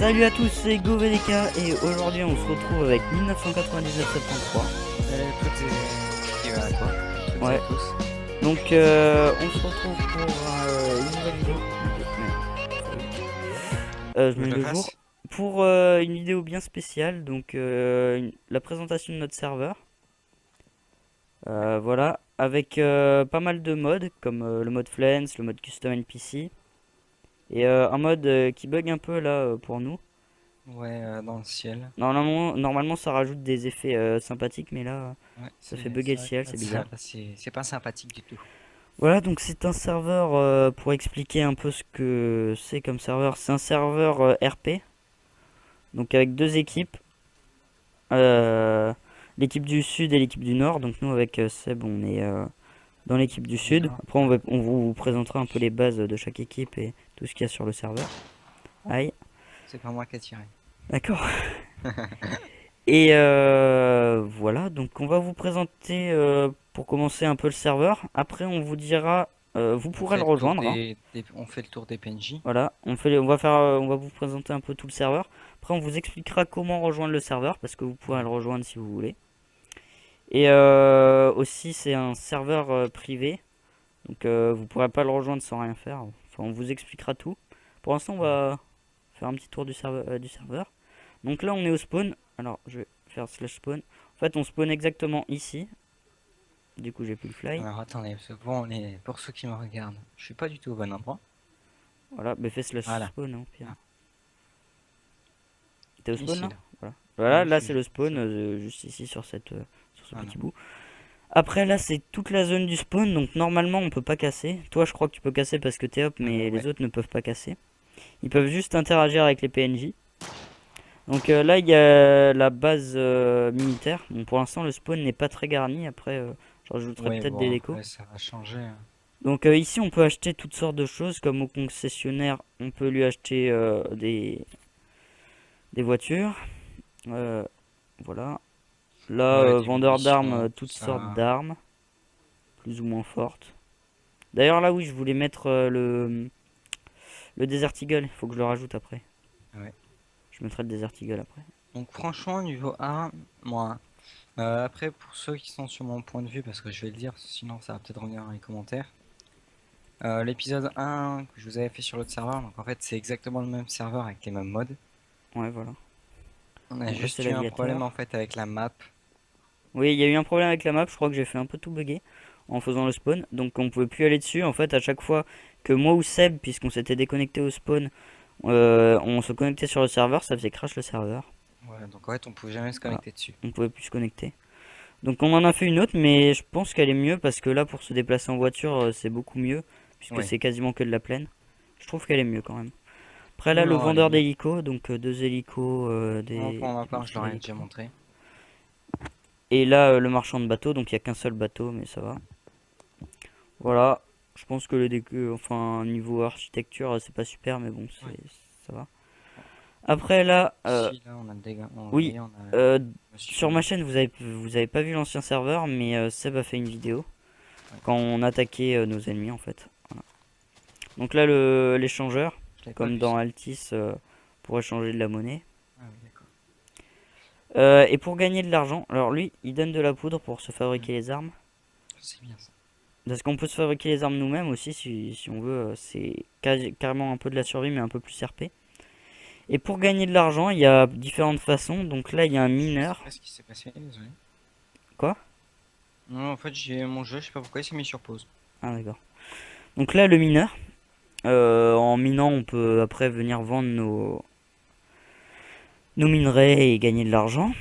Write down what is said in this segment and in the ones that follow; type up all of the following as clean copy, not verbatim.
Salut à tous, c'est GoVDK et aujourd'hui on se retrouve avec 1999-73. Salut à toutes et à toi, toutes Ouais. et à tous. Donc on se retrouve pour une nouvelle vidéo. Je Tu veux mets que je le le jour. fasse? Pour une vidéo bien spéciale, donc la présentation de notre serveur. Voilà, avec pas mal de modes comme le mode Flens, le mode Custom NPC. Et un mode qui bug un peu là pour nous. Ouais, dans le ciel. Normalement ça rajoute des effets sympathiques, mais là Ouais, ça fait c'est bugger le vrai ciel, que c'est ça, bizarre. là, c'est pas sympathique du tout. Voilà, donc c'est un serveur, pour expliquer un peu ce que c'est comme serveur, c'est un serveur RP, donc avec deux équipes, euh, l'équipe du sud et l'équipe du nord, donc nous avec Seb on est dans l'équipe du sud, D'accord. après on vous présentera un peu les bases de chaque équipe et tout ce qu'il y a sur le serveur. Aïe, C'est pas moi qui ai tiré. d'accord. Et voilà, donc on va vous présenter pour commencer un peu le serveur, après on vous dira, vous On pourrez fait le le tour rejoindre, hein. on fait le tour des PNJ. Voilà, on va vous présenter un peu tout le serveur. Après, on vous expliquera comment rejoindre le serveur parce que vous pourrez Ouais. le rejoindre si vous voulez. Et aussi, c'est un serveur privé, donc vous pourrez pas le rejoindre sans rien faire. Enfin, on vous expliquera tout. Pour l'instant, on va faire un petit tour du serveur. Donc là, on est au spawn. Alors, je vais faire slash spawn. En fait, on spawn exactement ici. Du coup, j'ai plus le fly. Alors attendez, parce que pour ceux qui me regardent, je suis pas du tout au bon endroit. Voilà, mais fais slash Voilà, spawn, hein, pire. Ah. T'es au spawn Ici là? là. Voilà. Ah Voilà, oui, là c'est le spawn, je- juste ici sur ce Voilà. petit bout. Après là c'est toute la zone du spawn, donc normalement on peut pas casser. Toi je crois que tu peux casser parce que t'es hop, mais Ouais. les autres ne peuvent pas casser. Ils peuvent juste interagir avec les PNJ. Donc là il y a la base militaire. Bon, pour l'instant le spawn n'est pas très garni, après je rajouterai Ouais, peut-être des bon, décos. après ça va changer, hein. Donc ici on peut acheter toutes sortes de choses, comme au concessionnaire on peut lui acheter des voitures. Voilà. Là, Ouais, des vendeur d'armes, munitions, tout toutes sortes ça. d'armes, plus ou moins fortes. D'ailleurs, là, oui, je voulais mettre le Desert Eagle. Il faut que je le rajoute après. Ouais. Je mettrai le Desert Eagle après. Donc franchement, niveau armes, moi. Après, pour ceux qui sont sur mon point de vue, parce que je vais le dire, sinon ça va peut-être revenir dans les commentaires. L'épisode 1 que je vous avais fait sur l'autre serveur, donc en fait c'est exactement le même serveur avec les mêmes modes. Ouais, voilà. On a Donc là, c'est juste eu un problème l'aviateur. en fait avec la map. Oui, il y a eu un problème avec la map. Je crois que j'ai fait un peu tout bugger en faisant le spawn. Donc, on pouvait plus aller dessus. En fait, à chaque fois que moi ou Seb, puisqu'on s'était déconnecté au spawn, on se connectait sur le serveur, ça faisait crash le serveur. Ouais, donc en fait on pouvait jamais se Voilà. connecter dessus. On pouvait plus se connecter. Donc on en a fait une autre, mais je pense qu'elle est mieux parce que là, pour se déplacer en voiture, c'est beaucoup mieux, puisque Ouais. c'est quasiment que de la plaine. Je trouve qu'elle est mieux quand même. Après là, le Non, elle est vendeur bien. d'hélicos, donc deux hélicos, Moi pour ma des part je monstres leur ai déjà d'hélicos. montré. Et là, le marchand de bateaux, donc il n'y a qu'un seul bateau, mais ça va. Voilà, je pense que le déco, enfin niveau architecture, c'est pas super, mais bon, Ouais. ça va. Après là, Ici là on a le dégât. Vous oui, voyez, on a euh, monsieur. sur ma chaîne, vous avez pas vu l'ancien serveur, mais Seb a fait une vidéo Ouais, quand on attaquait nos ennemis en fait. Voilà. Donc là, l'échangeur, je l'avais pas comme vu dans ça. Altis, pour échanger de la monnaie. Ah oui, d'accord. Et pour gagner de l'argent, alors lui, il donne de la poudre pour se Mm. fabriquer les armes. C'est bien ça. Parce qu'on peut se fabriquer les armes nous-mêmes aussi, si on veut. C'est carrément un peu de la survie, mais un peu plus RP. Et pour gagner de l'argent, il y a différentes façons. Donc là, il y a un Je sais mineur. pas ce qui s'est passé, désolé. Quoi? Non, en fait j'ai mon jeu, je sais pas pourquoi il s'est mis sur pause. Ah, d'accord. Donc là, le mineur. En minant, on peut après venir vendre nos minerais et gagner de l'argent.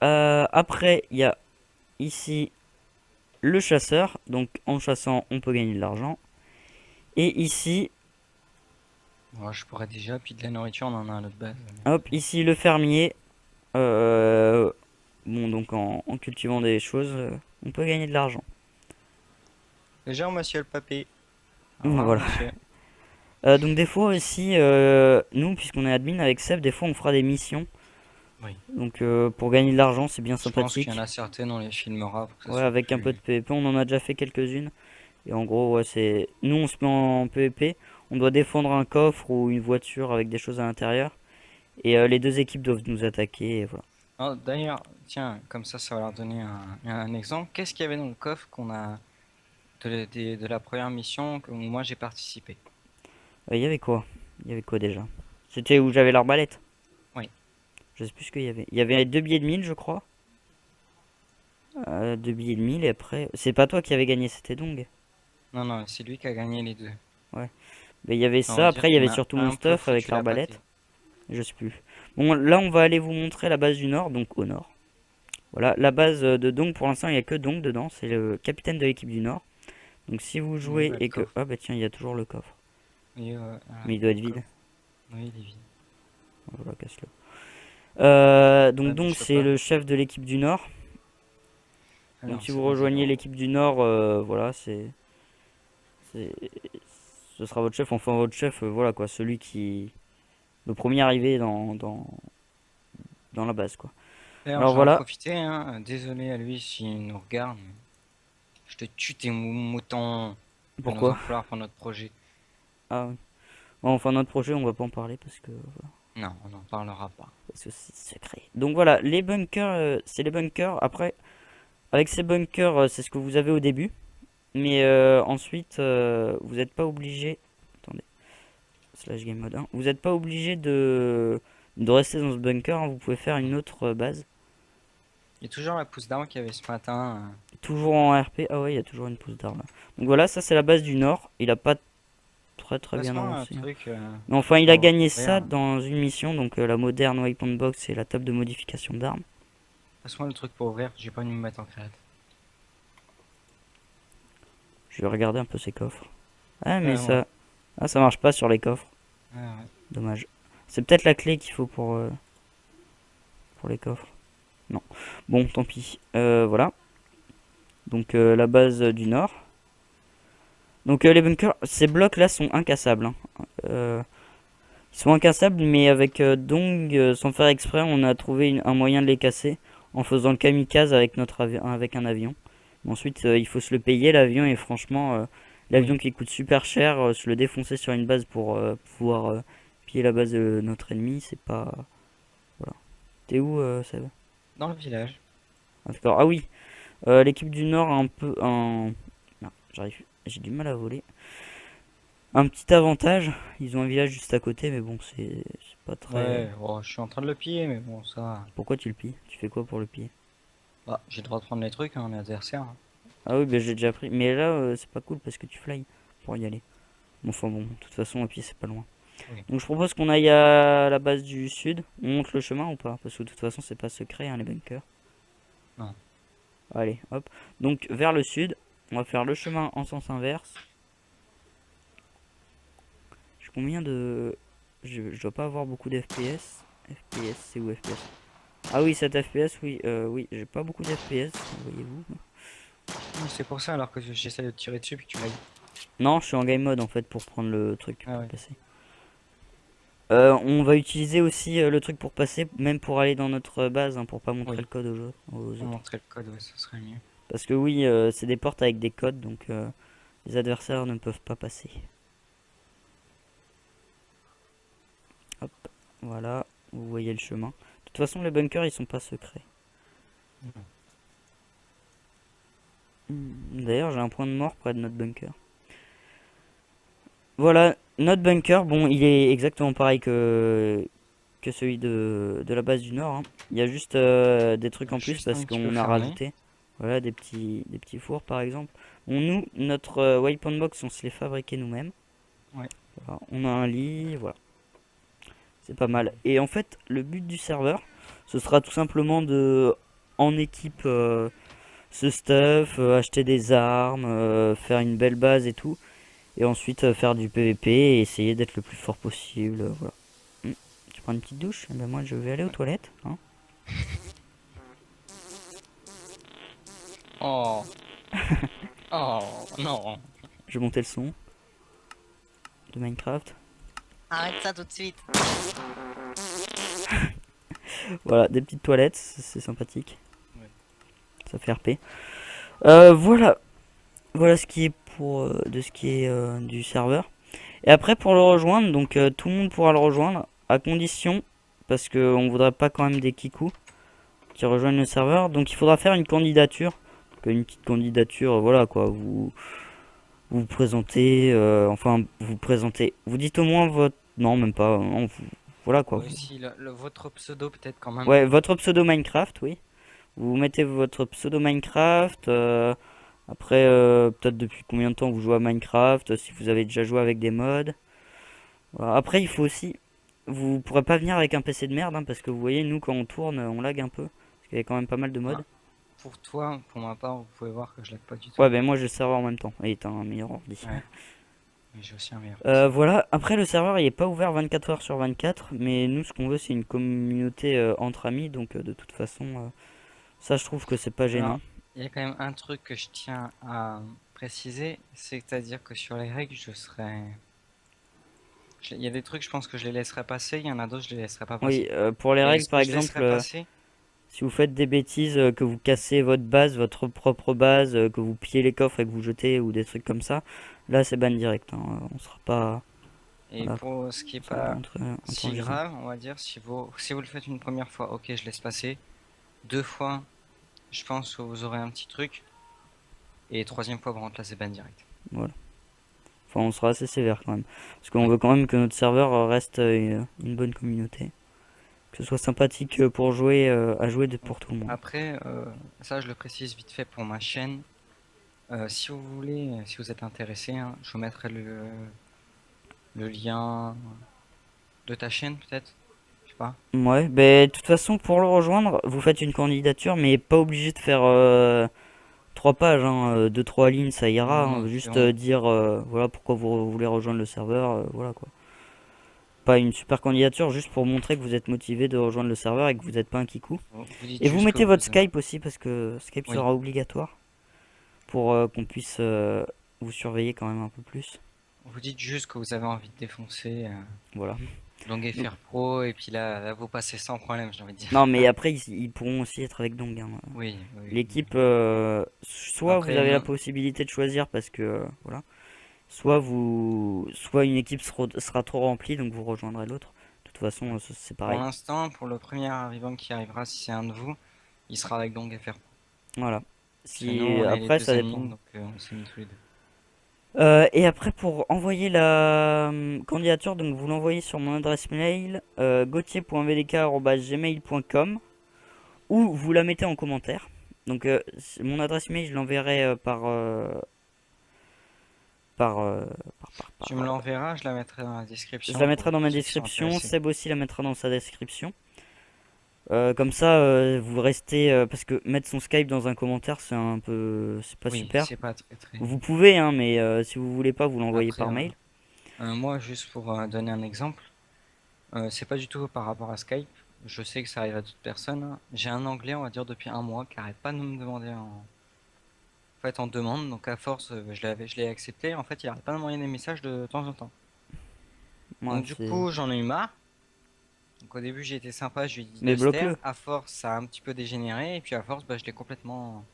Après, il y a ici le chasseur. Donc en chassant, on peut gagner de l'argent. Et ici, Ouais, je pourrais déjà, puis de la nourriture on en a à l'autre base. hop, ici le fermier. Euh, bon, donc en cultivant des choses, on peut gagner de l'argent. Bonjour monsieur le papy. Au revoir Voilà. monsieur. Donc des fois aussi, nous, puisqu'on est admin avec Seb, des fois on fera des missions. Oui. Donc pour gagner de l'argent, c'est bien Je pense qu'il y en sympathique. a certaines, on les filmera pour que ça Ouais, soit avec un peu plus. de PvP, on en a déjà fait quelques-unes. Et en gros, ouais, c'est nous on se met en PvP, on doit défendre un coffre ou une voiture avec des choses à l'intérieur. Et les deux équipes doivent nous attaquer, et voilà. Oh, d'ailleurs, tiens, comme ça va leur donner un exemple. Qu'est-ce qu'il y avait dans le coffre qu'on a de la première mission où moi j'ai participé? Il y avait quoi? Il y avait quoi déjà? C'était où j'avais l'arbalète. Oui. Je sais plus ce qu'il y avait. Il y avait 2 billets de 1 000, je crois. 2 billets de 1 000, et après... C'est pas toi qui avais gagné, c'était Dong. Non, non, c'est lui qui a gagné les deux. Ouais. Mais il y avait On va ça, dire après il y qu'il avait m'a surtout mon un peu stuff avec foutu la pâtée. l'arbalète. Je sais plus. Bon, là on va aller vous montrer la base du Nord, donc au Nord. Voilà, la base de Dong, pour l'instant il n'y a que Dong dedans, c'est le capitaine de l'équipe du Nord. Donc si vous Il est où, jouez là, le et que... coffre? Ah bah tiens, il y a toujours le coffre. Il est, Mais il doit être vide. oui, il est vide. Voilà, casse-le. Ouais, Donc mais Dong je peux c'est pas. le chef de l'équipe du Nord. Donc Alors, si c'est vous bon, rejoignez zéro. l'équipe du Nord, voilà, c'est- ce sera votre chef, enfin votre chef, voilà quoi, celui qui... Le premier arrivé dans la base quoi. D'ailleurs, Alors je vais en voilà, profiter, hein. Désolé à lui s'il nous regarde. Mais je te tue tes moutons. Il va nous en pourquoi? falloir pour notre projet. Ah oui. Bon, enfin notre projet on va pas en parler Non, on n'en parlera pas. parce que c'est secret. Donc voilà, les bunkers, c'est les bunkers. Après, avec ces bunkers, c'est ce que vous avez au début. Mais ensuite, vous n'êtes pas obligé. Attendez, slash game mode 1. Vous n'êtes pas obligé de rester dans ce bunker, hein. Vous pouvez faire une autre base. Il y a toujours la pousse d'armes qu'il y avait ce matin. Toujours en RP. Ah ouais, il y a toujours une pousse d'armes. Donc voilà, ça c'est la base du Nord. Il a pas très bien Passe-moi un avancé, hein. truc Mais enfin, il a pour gagné ouvrir. ça dans une mission. Donc la moderne weapon box et la table de modification d'armes. Passe-moi le truc pour ouvrir. J'ai pas envie de me mettre en créate. Je vais regarder un peu ces coffres. Ah, mais Ouais. ça. Ah, ça marche pas sur les coffres. Ouais, ouais. Dommage. C'est peut-être la clé qu'il faut pour les coffres. Non. Bon, tant pis. Voilà. Donc la base du Nord. Donc les bunkers, ces blocs là sont incassables, hein. Ils sont incassables, mais avec Dong, sans faire exprès, on a trouvé un moyen de les casser en faisant le kamikaze avec avec un avion. Mais ensuite, il faut se le payer l'avion, et franchement, l'avion Oui. qui coûte super cher, se le défoncer sur une base pour pouvoir piller la base de notre ennemi, c'est pas... Voilà. T'es où, Seb? Dans le village. Ah, d'accord. Ah oui, l'équipe du Nord a un peu un... Non, j'arrive, j'ai du mal à voler. Un petit avantage, ils ont un village juste à côté, mais bon, c'est pas très... Ouais, oh, je suis en train de le piller, mais bon, ça. Pourquoi tu le pilles? Tu fais quoi pour le piller? Bah, j'ai le droit de prendre les trucs, hein, on est adversaire. Ah oui, bah j'ai déjà pris. Mais là, c'est pas cool parce que tu fly pour y aller. Bon, enfin bon, de toute façon, et puis c'est pas loin. Oui. Donc je propose qu'on aille à la base du sud. On monte le chemin ou pas? Parce que de toute façon, c'est pas secret, hein, les bunkers. Non. Allez, hop. Donc vers le sud, on va faire le chemin en sens inverse. J'ai combien de... Je dois pas avoir beaucoup d'FPS. FPS, c'est où FPS? Ah oui, 7 FPS, oui. Oui, j'ai pas beaucoup d'FPS, voyez-vous. C'est pour ça alors que j'essaie de te tirer dessus puis que tu l'as. Non, je suis en game mode en fait pour prendre le truc Ah pour ouais. passer. On va utiliser aussi le truc pour passer, même pour aller dans notre base, hein, pour pas montrer Oui. le code aux On autres. montrer le code, ouais, ça serait mieux. Parce que oui, c'est des portes avec des codes, donc les adversaires ne peuvent pas passer. Hop, voilà, vous voyez le chemin. De toute façon, les bunkers, ils sont pas secrets. D'ailleurs, j'ai un point de mort près de notre bunker. Voilà, notre bunker, bon, il est exactement pareil que celui de la base du Nord, hein. Il y a juste des trucs en plus Juste un parce petit peu qu'on a fermé. rajouté. Voilà, des petits fours par exemple. Bon, nous, notre weapon box, on se les fabriquait nous-mêmes. Ouais. Voilà, on a un lit, voilà. C'est pas mal. Et en fait, le but du serveur, ce sera tout simplement de, en équipe, ce stuff, acheter des armes, faire une belle base et tout. Et ensuite faire du PVP et essayer d'être le plus fort possible, voilà. Tu prends une petite douche? Eh ben moi je vais aller aux toilettes, hein. Oh. Oh, non. Je vais monter le son de Minecraft. Arrête ça tout de suite. Voilà, des petites toilettes, c'est sympathique. Ouais. Ça fait RP. Voilà. Voilà ce qui est pour de ce qui est du serveur. Et après pour le rejoindre, donc tout le monde pourra le rejoindre à condition, parce que on voudrait pas quand même des kikous qui rejoignent le serveur. Donc il faudra faire une candidature, donc, une petite candidature, voilà quoi. Vous présentez, enfin vous présentez, vous dites au moins votre, non même pas, non, voilà quoi. Aussi, votre pseudo peut-être quand même. Ouais, votre pseudo Minecraft, oui. Vous mettez votre pseudo Minecraft. Après, peut-être depuis combien de temps vous jouez à Minecraft, si vous avez déjà joué avec des mods. Voilà. Après, il faut aussi. Vous pourrez pas venir avec un PC de merde, hein, parce que vous voyez, nous quand on tourne, on lag un peu. Parce qu'il y a quand même pas mal de mods. Ah, pour toi, pour ma part, vous pouvez voir que je lag pas du tout. Ouais, ben moi j'ai le serveur en même temps. Et t'as un meilleur ordi. Ouais. Mais j'ai aussi un meilleur PC. Voilà, après le serveur il est pas ouvert 24 heures sur 24, mais nous ce qu'on veut c'est une communauté entre amis, donc de toute façon, ça je trouve que c'est pas Alors, gênant. il y a quand même un truc que je tiens à préciser, c'est-à-dire que sur les règles, il y a des trucs, je pense que je les laisserai passer, il y en a d'autres, je les laisserai pas Oui, passer. pour les Et règles ce par que je exemple, laisserai passer, si vous faites des bêtises, que vous cassez votre base, votre propre base, que vous pillez les coffres et que vous jetez ou des trucs comme ça, là c'est ban direct, hein, on sera pas, et voilà, pour ce qui est on sera pas pas si intransigeant. grave, on va dire, si vous le faites une première fois, ok, je laisse passer. Deux fois, je pense que vous aurez un petit truc. Et troisième fois, par contre, là, c'est ban direct. Voilà. Enfin, on sera assez sévère quand même, parce qu'on Oui. veut quand même que notre serveur reste une bonne communauté. Que ce soit sympathique pour jouer, à jouer pour tout le monde. Après, ça, je le précise vite fait pour ma chaîne. Si vous voulez, si vous êtes intéressé, hein, je vous mettrai le lien de ta chaîne, peut-être. Je sais pas. Ouais, ben de toute façon pour le rejoindre, vous faites une candidature, mais pas obligé de faire 3 pages, hein, 2-3 lignes, ça ira, Non, hein, non, c'est juste bon. dire voilà pourquoi vous voulez rejoindre le serveur, voilà quoi. Pas une super candidature, juste pour montrer que vous êtes motivé de rejoindre le serveur et que vous n'êtes pas un kikou. Vous dites Et vous juste que mettez vous... votre Skype aussi parce que Skype Oui. sera obligatoire pour qu'on puisse vous surveiller quand même un peu plus. Vous dites juste que vous avez envie de défoncer Voilà. Dong Donc- FR Pro, et puis là, vous passez sans problème, j'ai envie de dire. Non mais après ils pourront aussi être avec Dong, hein. Oui, oui. L'équipe, soit vous Après, avez la non. possibilité de choisir parce que voilà, soit une équipe sera trop remplie donc vous rejoindrez l'autre. De toute façon, c'est Pour pareil. l'instant, pour le premier arrivant qui arrivera, si c'est un de vous, il sera avec Dong FR Pro. Voilà. Parce que nous, on est les Après deux ça admins, dépend. donc on s'est mis tous les deux. Et après pour envoyer la candidature, donc vous l'envoyez sur mon adresse mail gauthier.vdk@gmail.com ou vous la mettez en commentaire. Donc mon adresse mail je l'enverrai par, euh, Tu me l'enverras, je la mettrai dans la je description la pour mettrai dans ma ceux qui sont description. intéressés. Seb aussi la mettra dans sa description. Comme ça, vous restez parce que mettre son Skype dans un commentaire, c'est pas Oui, super. c'est pas très très. Vous pouvez, hein, mais si vous voulez pas, vous l'envoyez Après, par mail. moi, juste pour donner un exemple, c'est pas du tout par rapport à Skype. Je sais que ça arrive à toute personne, hein. J'ai un anglais, on va dire, depuis un mois, qui arrête pas de me demander en fait, en demande. Donc à force, je l'ai accepté. En fait, il arrête pas de m'envoyer des messages de temps en temps. Moi, Donc du coup, j'en ai eu marre. Donc au début, j'ai été sympa, je lui ai dit mais de se taire. bloque-le. À force, ça a un petit peu dégénéré. Et puis à force, bah, je l'ai complètement...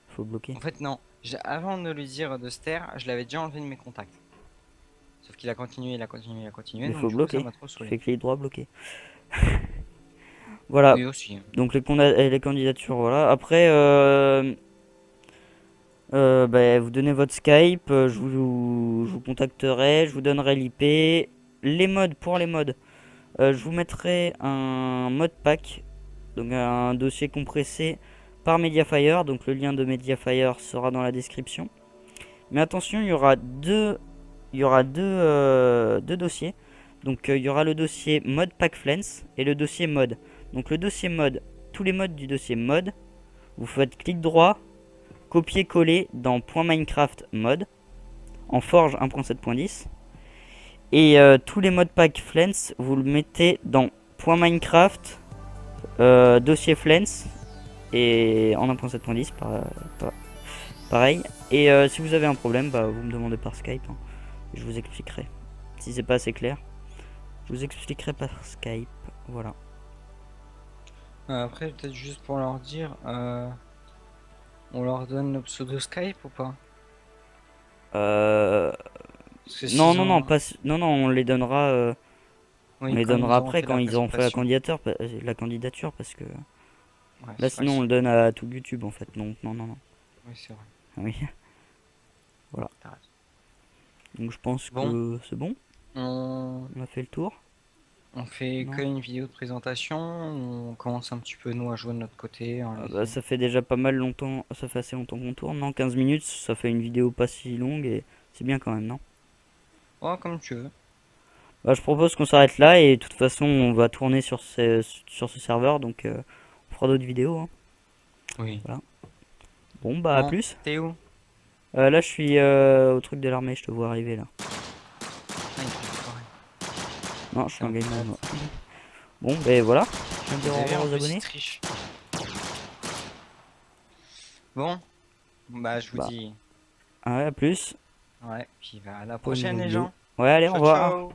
Faut bloquer. En fait, non. Avant de lui dire de se taire, je l'avais déjà enlevé de mes contacts. Sauf qu'il a continué, il a continué, il a continué. Mais Donc faut du coup, ça bloquer. m'a trop Tu saoulé. fais clic droit bloquer. Voilà. Oui, aussi. Donc les candidatures, voilà. Après, bah, vous donnez votre Skype, je vous contacterai, je vous donnerai l'IP. Les modes, pour les modes, je vous mettrai un mode pack, donc un dossier compressé par Mediafire. Donc le lien de Mediafire sera dans la description. Mais attention, il y aura deux dossiers. Donc il y aura le dossier mode pack Flens et le dossier mode. Donc le dossier mode, tous les modes du dossier mode, vous faites clic droit, copier-coller dans .minecraft mode en forge 1.7.10 et tous les modes pack Flens vous le mettez dans .minecraft dossier Flens et en 1.7.10 pareil. Et si vous avez un problème, bah, vous me demandez par Skype, hein, et je vous expliquerai. Si c'est pas assez clair, je vous expliquerai par Skype. Voilà. Après, peut-être juste pour leur dire, on leur donne le pseudo Skype ou pas? Euh, Parce que Non, s'ils non, ont- non, pas, non, non, on les donnera, Oui, on les comme donnera ils ont après fait quand la ils auront fait la présentation. candidature, la candidature, parce que Ouais, là, c'est vrai sinon, que on le donne à tout YouTube en fait. Donc, non, non, non. oui, c'est vrai. Oui. T'as raison. Donc, je pense Bon. que c'est bon. On... On a fait le tour. on fait Non. que une vidéo de présentation, on commence un petit peu nous à jouer de notre côté. Ah bah, ça fait déjà pas mal longtemps, ça fait assez longtemps qu'on tourne, non? 15 minutes, ça fait une vidéo pas si longue et c'est bien quand même, non? Oh, comme tu veux. Bah, je propose qu'on s'arrête là et de toute façon on va tourner sur ce serveur donc on fera d'autres vidéos, hein. Oui. Bon bah à Bon, plus. t'es où? Là je suis au truc de l'armée, je te vois arriver là. Ah, il fait pareil. Non, je suis en game malade. mode, moi. Bon ben voilà, je viens de dire Vous au avez vu, revoir en aux plus, il abonnés. triche. Bon, bah je vous Bah dis ouais, à plus ouais, puis bah, à la pour une prochaine nouvelle les vidéo. gens. Ouais allez, au Ciao revoir. ciao.